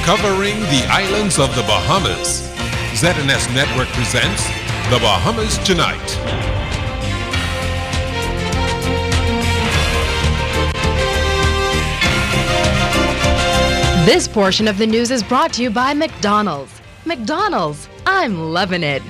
Covering the islands of the Bahamas, ZNS Network presents The Bahamas Tonight. This portion of the news is brought to you by McDonald's. McDonald's, I'm loving it.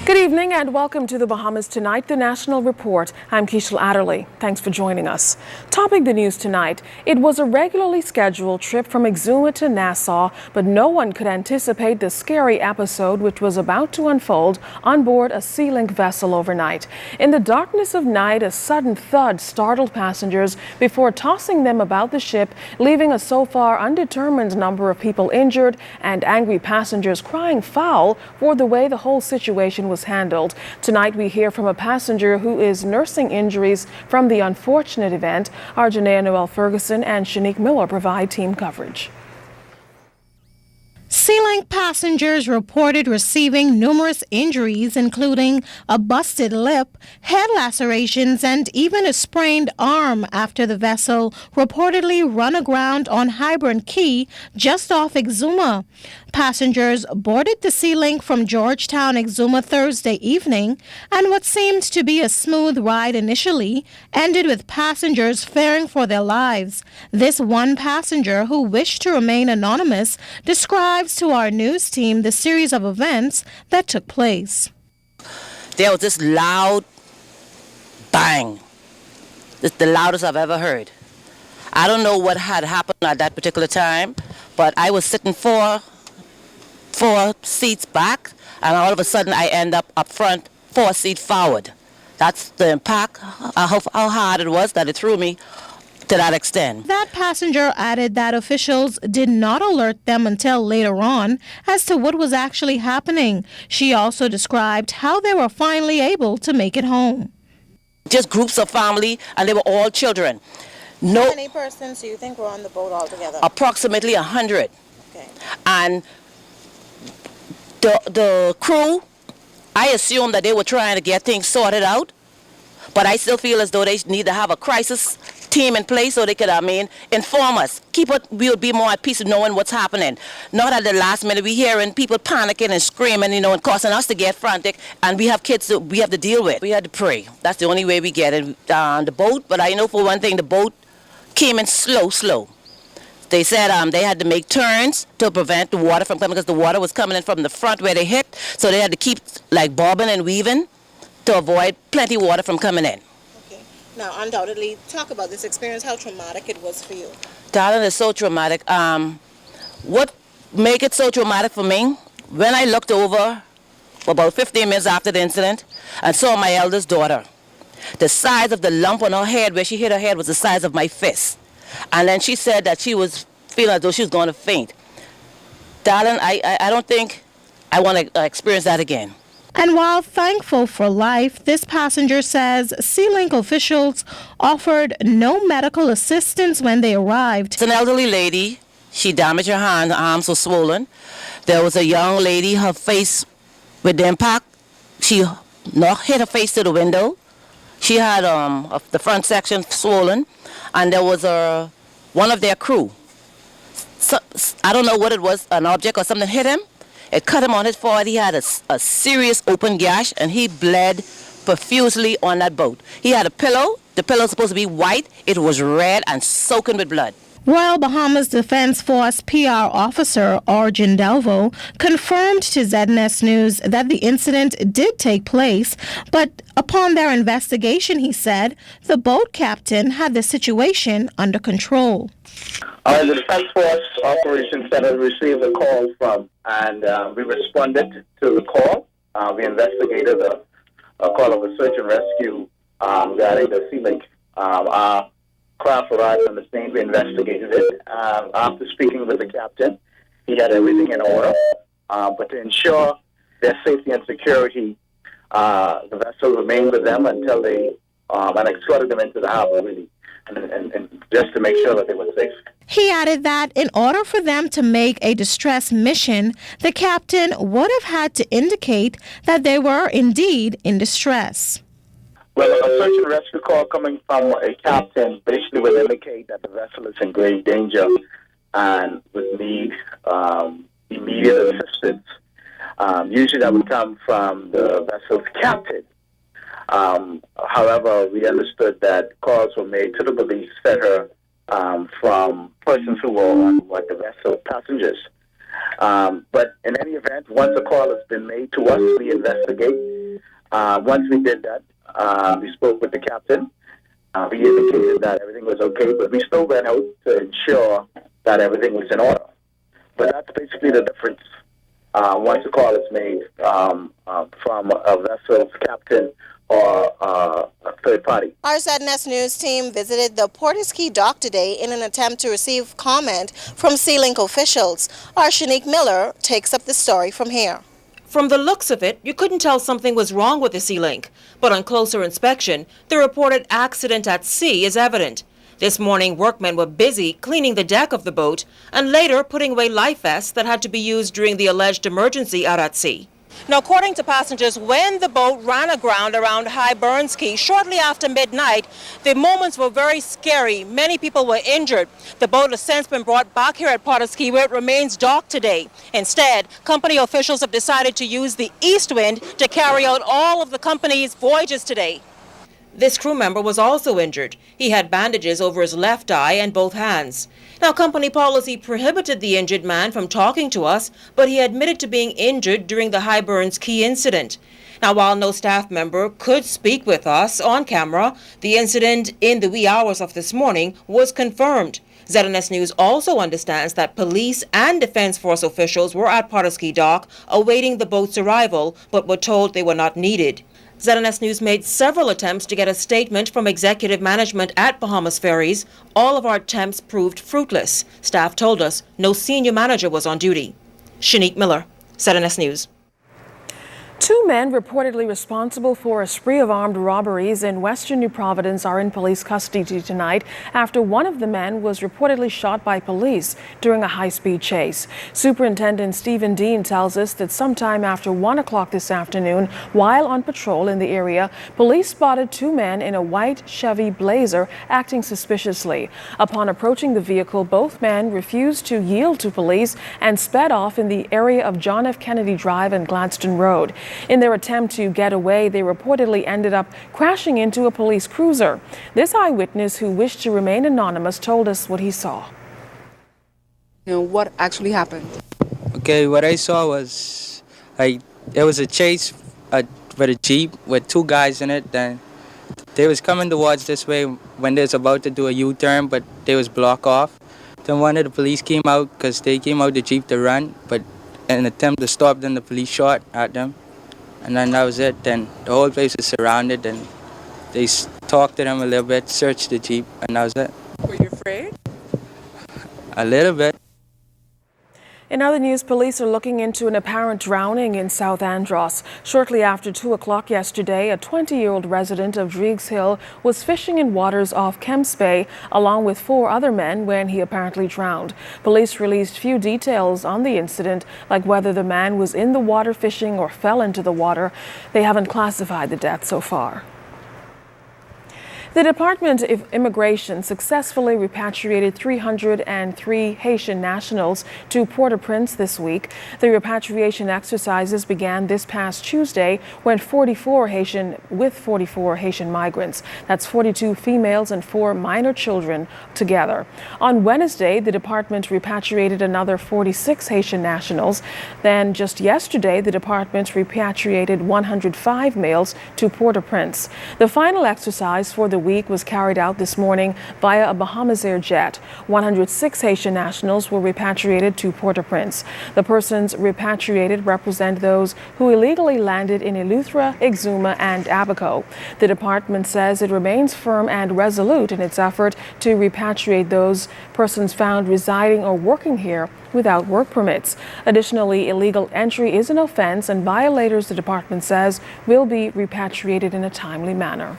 Good evening and welcome to the Bahamas Tonight, the National Report. I'm Keishel Adderley. Thanks for joining us. Topping the news tonight, it was a regularly scheduled trip from Exuma to Nassau, but no one could anticipate the scary episode which was about to unfold on board a Sea-Link vessel overnight. In the darkness of night, a sudden thud startled passengers before tossing them about the ship, leaving a so far undetermined number of people injured and angry passengers crying foul for the way the whole situation was handled. Tonight we hear from a passenger who is nursing injuries from the unfortunate event. Our Janaea Noel Ferguson and Shanique Miller provide team coverage. Sea-Link passengers reported receiving numerous injuries, including a busted lip, head lacerations, and even a sprained arm after the vessel reportedly run aground on Hybern Key just off Exuma. Passengers boarded the Sea-Link from Georgetown, Exuma Thursday evening, and what seemed to be a smooth ride initially ended with passengers fearing for their lives. This one passenger, who wished to remain anonymous, describes to our news team the series of events that took place. There was this loud bang. It's the loudest I've ever heard. I don't know what had happened at that particular time, but I was sitting four seats back, and all of a sudden I end up front, 4 seats forward. That's the impact, how hard it was that it threw me to that extent. That passenger added that officials did not alert them until later on as to what was actually happening. She also described how they were finally able to make it home. Just groups of family, and they were all children. How many persons do you think were on the boat altogether? Approximately 100. Okay. And the crew, I assume that they were trying to get things sorted out, but I still feel as though they need to have a crisis team in place so they could, inform us. We'll be more at peace of knowing what's happening. Not at the last minute we hearing people panicking and screaming, and causing us to get frantic, and we have kids that we have to deal with. We had to pray. That's the only way we get it. The boat, but I know for one thing, the boat came in slow. They said they had to make turns to prevent the water from coming, because the water was coming in from the front where they hit, so they had to keep bobbing and weaving to avoid plenty of water from coming in. Okay. Now, undoubtedly, talk about this experience, how traumatic it was for you. Darling, it's so traumatic. What make it so traumatic for me, when I looked over about 15 minutes after the incident and saw my eldest daughter, the size of the lump on her head, where she hit her head, was the size of my fist. And then she said that she was feeling as though she was going to faint. Darling, I don't think I want to experience that again. And while thankful for life, this passenger says Sea-Link officials offered no medical assistance when they arrived. It's an elderly lady. She damaged her hand, her arms were swollen. There was a young lady, her face, with the impact, she hit her face to the window. She had the front section swollen, and there was one of their crew. So, I don't know what it was, an object or something hit him. It cut him on his forehead. He had a serious open gash, and he bled profusely on that boat. He had a pillow. The pillow was supposed to be white. It was red and soaking with blood. Royal Bahamas Defense Force PR officer Arjun Delvo confirmed to ZNS News that the incident did take place, but upon their investigation, he said, the boat captain had the situation under control. The Defense Force Operations Center received a call from, and we responded to the call. We investigated a call of a search and rescue regarding the Sea-Link. Our craft arrived on the scene. We investigated it. After speaking with the captain, he had everything in order. But to ensure their safety and security, the vessel remained with them until they and escorted them into the harbor, really, and just to make sure that they were safe. He added that in order for them to make a distress mission, the captain would have had to indicate that they were indeed in distress. Well, a search and rescue call coming from a captain basically would indicate that the vessel is in grave danger and would need immediate assistance. Usually that would come from the vessel's captain. However, we understood that calls were made to the police center from persons who were on board the vessel, passengers. But in any event, once a call has been made to us, we investigate. Once we did that, we spoke with the captain. We indicated that everything was okay, but we still went out to ensure that everything was in order. But that's basically the difference. Once a call is made from a vessel's captain or a third party. Our ZNS News team visited the Portishead dock today in an attempt to receive comment from Sea-Link officials. Our Shanique Miller takes up the story from here. From the looks of it, you couldn't tell something was wrong with the Sea-Link, but on closer inspection, the reported accident at sea is evident. This morning, workmen were busy cleaning the deck of the boat and later putting away life vests that had to be used during the alleged emergency out at sea. Now, according to passengers, when the boat ran aground around High Burns Key shortly after midnight, the moments were very scary. Many people were injured. The boat has since been brought back here at Potters Key, where it remains docked today. Instead, company officials have decided to use the east wind to carry out all of the company's voyages today. This crew member was also injured. He had bandages over his left eye and both hands. Now, company policy prohibited the injured man from talking to us, but he admitted to being injured during the High Burns Key incident. Now, while no staff member could speak with us on camera, the incident in the wee hours of this morning was confirmed. ZNS News also understands that police and Defense Force officials were at Potters Key Dock awaiting the boat's arrival, but were told they were not needed. ZNS News made several attempts to get a statement from executive management at Bahamas Ferries. All of our attempts proved fruitless. Staff told us no senior manager was on duty. Shanique Miller, ZNS News. Two men reportedly responsible for a spree of armed robberies in western New Providence are in police custody tonight after one of the men was reportedly shot by police during a high-speed chase. Superintendent Stephen Dean tells us that sometime after 1 o'clock this afternoon, while on patrol in the area, police spotted two men in a white Chevy Blazer acting suspiciously. Upon approaching the vehicle, both men refused to yield to police and sped off in the area of John F. Kennedy Drive and Gladstone Road. In their attempt to get away, they reportedly ended up crashing into a police cruiser. This eyewitness, who wished to remain anonymous, told us what he saw. What actually happened? Okay, what I saw was there was a chase with a Jeep with two guys in it. Then they was coming towards this way when they was about to do a U-turn, but they was blocked off. Then one of the police came out because they came out the Jeep to run, but in an attempt to stop them, the police shot at them. And then that was it. Then the whole place was surrounded, and they talked to them a little bit, searched the Jeep, and that was it. Were you afraid? A little bit. In other news, police are looking into an apparent drowning in South Andros. Shortly after 2 o'clock yesterday, a 20-year-old resident of Driegs Hill was fishing in waters off Kemps Bay along with 4 other men when he apparently drowned. Police released few details on the incident, like whether the man was in the water fishing or fell into the water. They haven't classified the death so far. The Department of Immigration successfully repatriated 303 Haitian nationals to Port-au-Prince this week. The repatriation exercises began this past Tuesday when 44 Haitian migrants. That's 42 females and 4 minor children together. On Wednesday, the department repatriated another 46 Haitian nationals. Then just yesterday, the department repatriated 105 males to Port-au-Prince. The final exercise for the week was carried out this morning via a Bahamas Air jet. 106 Haitian nationals were repatriated to Port-au-Prince. The persons repatriated represent those who illegally landed in Eleuthera, Exuma, and Abaco. The department says it remains firm and resolute in its effort to repatriate those persons found residing or working here without work permits. Additionally, illegal entry is an offense, and violators, the department says, will be repatriated in a timely manner.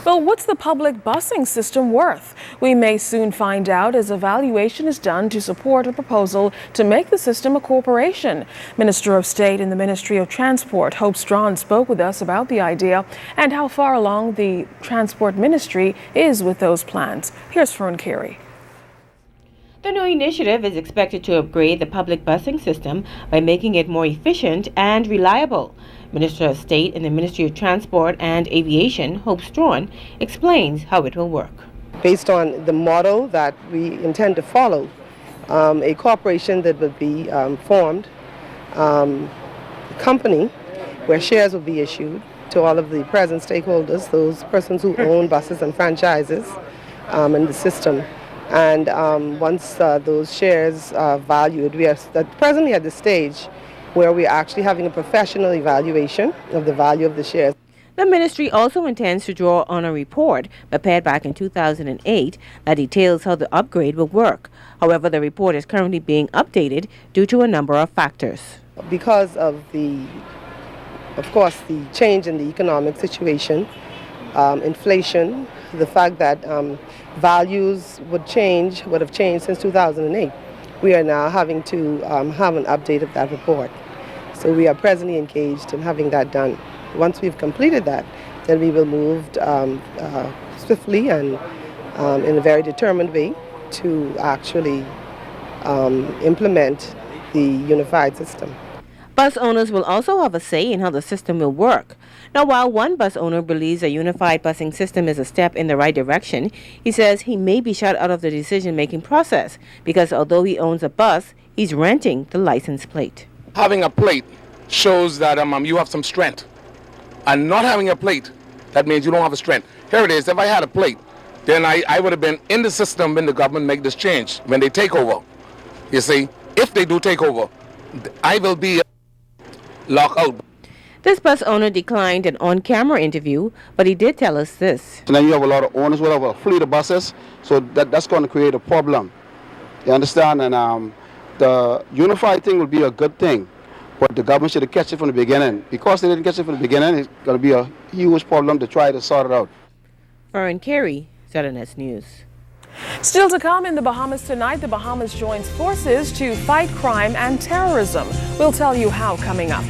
Well, what's the public busing system worth? We may soon find out as evaluation is done to support a proposal to make the system a corporation. Minister of State in the Ministry of Transport, Hope Strawn, spoke with us about the idea and how far along the Transport Ministry is with those plans. Here's Fern Carey. The new initiative is expected to upgrade the public busing system by making it more efficient and reliable. Minister of State in the Ministry of Transport and Aviation, Hope Strawn, explains how it will work. Based on the model that we intend to follow, a corporation that will be formed, a company where shares will be issued to all of the present stakeholders, those persons who own buses and franchises in the system. And once those shares are valued, we are presently at the stage where we are actually having a professional evaluation of the value of the shares. The ministry also intends to draw on a report prepared back in 2008 that details how the upgrade will work. However, the report is currently being updated due to a number of factors. Because of course, the change in the economic situation, inflation, the fact that values would have changed since 2008. We are now having to have an update of that report. So we are presently engaged in having that done. Once we've completed that, then we will move swiftly and in a very determined way to actually implement the unified system. Bus owners will also have a say in how the system will work. Now, while one bus owner believes a unified busing system is a step in the right direction, he says he may be shut out of the decision-making process because although he owns a bus, he's renting the license plate. Having a plate shows that you have some strength. And not having a plate, that means you don't have a strength. Here it is, if I had a plate, then I would have been in the system when the government make this change, when they take over. You see, if they do take over, I will be locked out. This bus owner declined an on-camera interview, but he did tell us this. And then you have a lot of owners with a fleet of buses, so that's going to create a problem. You understand? And the unified thing will be a good thing, but the government should have catch it from the beginning. Because they didn't catch it from the beginning, it's going to be a huge problem to try to sort it out. Farron Carey, ZNS News. Still to come in the Bahamas tonight, the Bahamas joins forces to fight crime and terrorism. We'll tell you how coming up.